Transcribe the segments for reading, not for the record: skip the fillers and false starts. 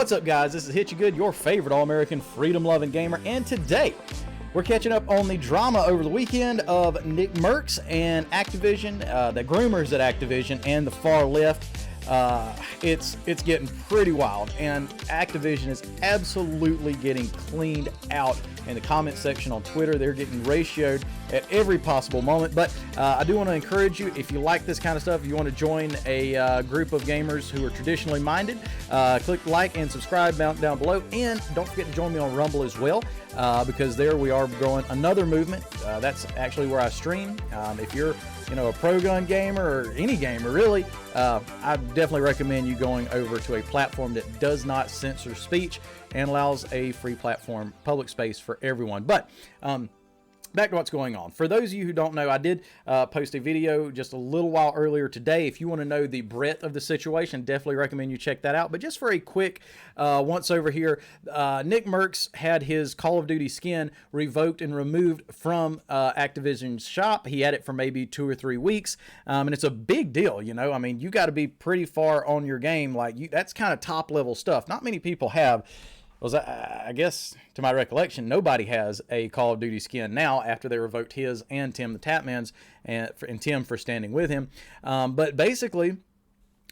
What's up, guys? This is Hit You Good, your favorite all-American freedom-loving gamer, and today we're catching up on the drama over the weekend of Nick Merks and Activision, the groomers at Activision, and the far left. It's getting pretty wild, and Activision is absolutely getting cleaned out in the comment section on Twitter. They're getting ratioed at every possible moment. But I do want to encourage you, if you like this kind of stuff, if you want to join a group of gamers who are traditionally minded, click like and subscribe down below, and don't forget to join me on Rumble as well, because there we are growing another movement. That's actually where I stream. If you're a pro gun gamer or any gamer really, I definitely recommend you going over to a platform that does not censor speech and allows a free platform, public space for everyone. But back to what's going on. For those of you who don't know, I did post a video just a little while earlier today. If you want to know the breadth of the situation, definitely recommend you check that out. But just for a quick once over here, Nick Merks had his Call of Duty skin revoked and removed from Activision's shop. He had it for maybe 2 or 3 weeks, and it's a big deal. I mean, you got to be pretty far on your game. That's kind of top level stuff. Not many people have. I guess, to my recollection, nobody has a Call of Duty skin now after they revoked his and Tim the Tapman's and Tim for standing with him. But basically,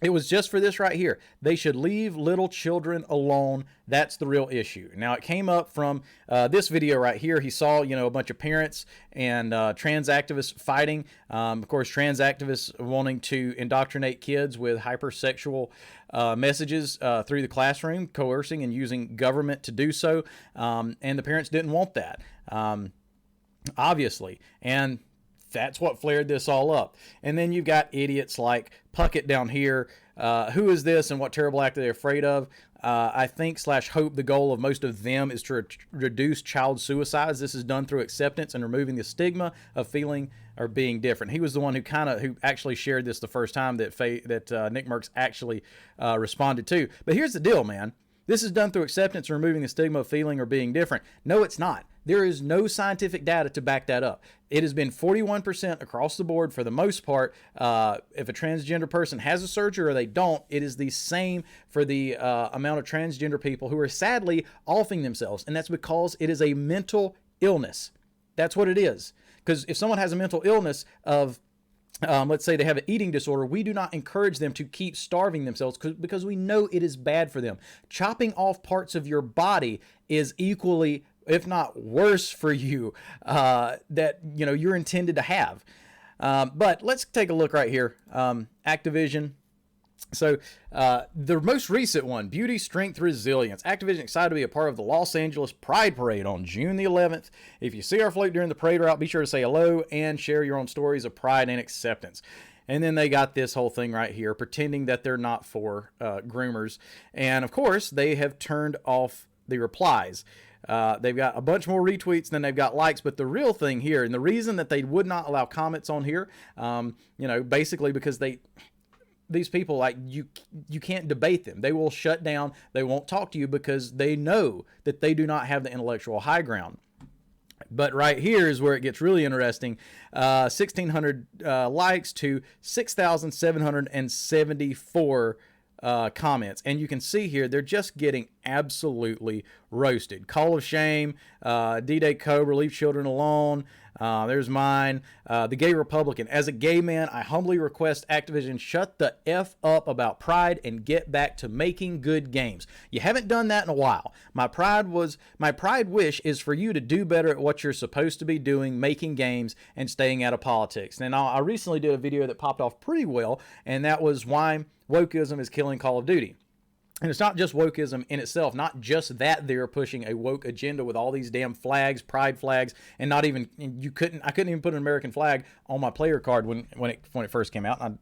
it was just for this right here. They should leave little children alone. That's the real issue. Now, it came up from this video right here. He saw, a bunch of parents and trans activists fighting. Of course, trans activists wanting to indoctrinate kids with hypersexual messages through the classroom, coercing and using government to do so. And the parents didn't want that, obviously. And that's what flared this all up. And then you've got idiots like Puckett down here. Who is this and what terrible act are they afraid of? I think / hope the goal of most of them is to reduce child suicides. This is done through acceptance and removing the stigma of feeling or being different. He was the one who actually shared this the first time that Nick Merks actually responded to. But here's the deal, man. This is done through acceptance and removing the stigma of feeling or being different. No, it's not. There is no scientific data to back that up. It has been 41% across the board for the most part. If a transgender person has a surgery or they don't, it is the same for the amount of transgender people who are sadly offing themselves. And that's because it is a mental illness. That's what it is. Because if someone has a mental illness of let's say they have an eating disorder, we do not encourage them to keep starving themselves because we know it is bad for them. Chopping off parts of your body is equally, if not worse for you, that you're intended to have. But let's take a look right here. Activision. So the most recent one, Beauty, Strength, Resilience. Activision excited to be a part of the Los Angeles Pride Parade on June the 11th. If you see our float during the parade route, be sure to say hello and share your own stories of pride and acceptance. And then they got this whole thing right here, pretending that they're not for groomers. And of course, they have turned off the replies. They've got a bunch more retweets than they've got likes, but the real thing here, and the reason that they would not allow comments on here, basically because these people, you can't debate them. They will shut down. They won't talk to you because they know that they do not have the intellectual high ground. But right here is where it gets really interesting. 1,600 likes to 6,774 comments. And you can see here, they're just getting absolutely roasted. Call of Shame, D-Day Cobra, Leave Children Alone. There's mine. The Gay Republican. As a gay man, I humbly request Activision shut the F up about pride and get back to making good games. You haven't done that in a while. My pride wish is for you to do better at what you're supposed to be doing, making games and staying out of politics. And I recently did a video that popped off pretty well, and that was why wokeism is killing Call of Duty. And it's not just wokeism in itself, not just that they're pushing a woke agenda with all these damn flags, pride flags, and I couldn't even put an American flag on my player card when it first came out. I'm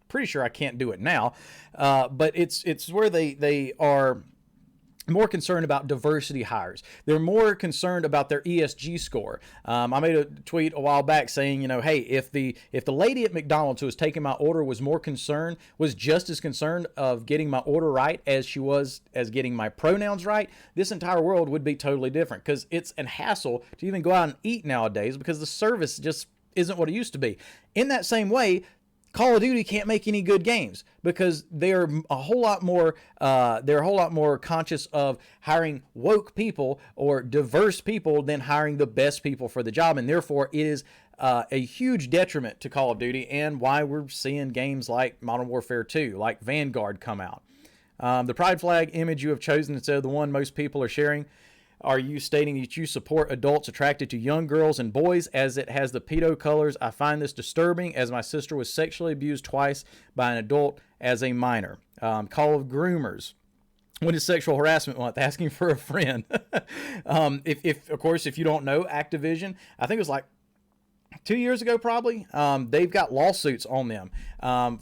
pretty sure I can't do it now. But it's where they are more concerned about diversity hires. They're more concerned about their ESG score. I made a tweet a while back saying, hey, if the lady at McDonald's who was taking my order was just as concerned of getting my order right as she was as getting my pronouns right, this entire world would be totally different, because it's a hassle to even go out and eat nowadays because the service just isn't what it used to be. In that same way, Call of Duty can't make any good games because they're a whole lot more conscious of hiring woke people or diverse people than hiring the best people for the job, and therefore it is a huge detriment to Call of Duty, and why we're seeing games like Modern Warfare 2, like Vanguard, come out. The pride flag image you have chosen instead of the one most people are sharing. Are you stating that you support adults attracted to young girls and boys as it has the pedo colors? I find this disturbing as my sister was sexually abused twice by an adult as a minor. Call of Groomers. When is Sexual Harassment Month? Asking for a friend. Of course, if you don't know, Activision, I think it was like 2 years ago probably, they've got lawsuits on them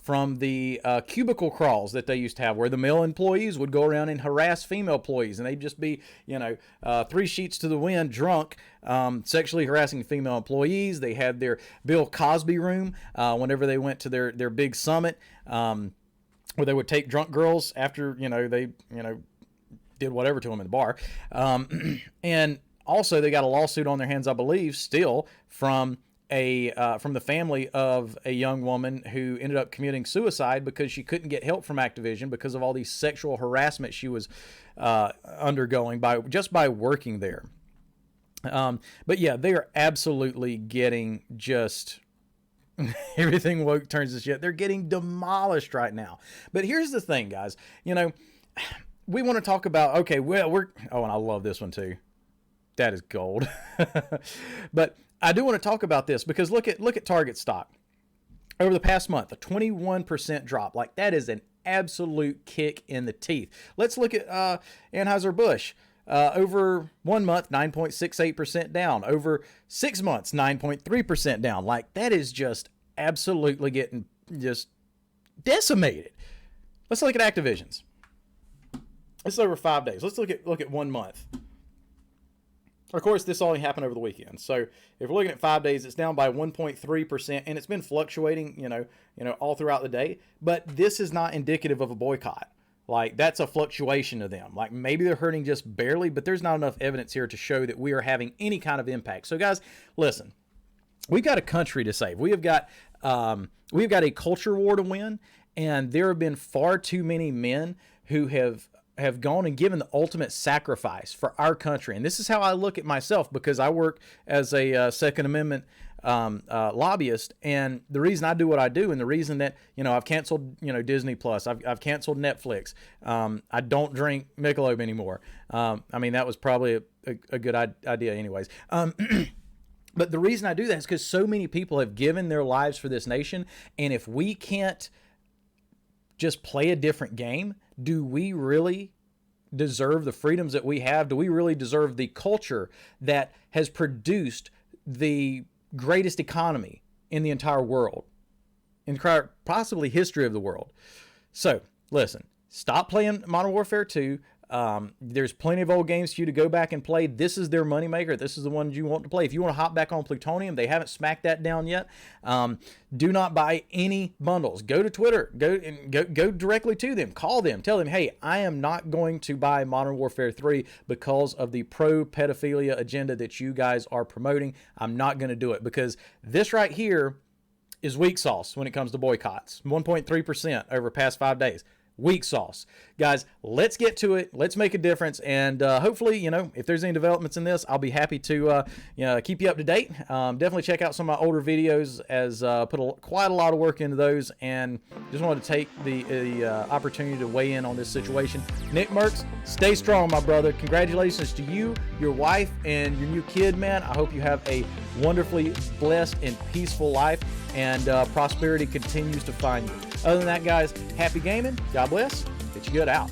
from the cubicle crawls that they used to have, where the male employees would go around and harass female employees, and they'd just be, 3 sheets to the wind, drunk, sexually harassing female employees. They had their Bill Cosby room whenever they went to their big summit, where they would take drunk girls after they did whatever to them in the bar, and also they got a lawsuit on their hands, I believe, still from the family of a young woman who ended up committing suicide because she couldn't get help from Activision because of all these sexual harassment she was undergoing by working there. But yeah, they are absolutely getting just everything woke turns to shit. They're getting demolished right now. But here's the thing, guys. We want to talk about, okay, well, and I love this one too. That is gold. But I do want to talk about this because look at Target stock. Over the past month, a 21% drop. Like, that is an absolute kick in the teeth. Let's look at Anheuser-Busch. Over 1 month, 9.68% down. Over 6 months, 9.3% down. Like, that is just absolutely getting just decimated. Let's look at Activision's. This is over 5 days. Let's look at 1 month. Of course, this only happened over the weekend. So if we're looking at 5 days, it's down by 1.3%, and it's been fluctuating, all throughout the day. But this is not indicative of a boycott. Like, that's a fluctuation of them. Like, maybe they're hurting just barely, but there's not enough evidence here to show that we are having any kind of impact. So, guys, listen, we've got a country to save. We've got a culture war to win, and there have been far too many men who have gone and given the ultimate sacrifice for our country. And this is how I look at myself, because I work as a Second Amendment lobbyist. And the reason I do what I do, and the reason that, I've canceled, Disney Plus, I've canceled Netflix. I don't drink Michelob anymore. That was probably a good idea anyways. But the reason I do that is because so many people have given their lives for this nation. And if we can't just play a different game, do we really deserve the freedoms that we have? Do we really deserve the culture that has produced the greatest economy in the entire world, in possibly history of the world? So, listen, stop playing Modern Warfare 2. There's plenty of old games for you to go back and play. This is their moneymaker. This is the one you want to play. If you want to hop back on Plutonium, they haven't smacked that down yet. Do not buy any bundles. Go to Twitter. Go directly to them. Call them. Tell them, hey, I am not going to buy Modern Warfare 3 because of the pro-pedophilia agenda that you guys are promoting. I'm not going to do it, because this right here is weak sauce when it comes to boycotts. 1.3% over the past 5 days. Weak sauce. Guys, let's get to it. Let's make a difference. And hopefully, if there's any developments in this, I'll be happy to keep you up to date. Definitely check out some of my older videos, as put quite a lot of work into those, and just wanted to take the opportunity to weigh in on this situation. Nick Merks, stay strong, my brother. Congratulations to you, your wife, and your new kid, man. I hope you have a wonderfully blessed and peaceful life, and prosperity continues to find you. Other than that, guys, happy gaming. God bless. Get you good out.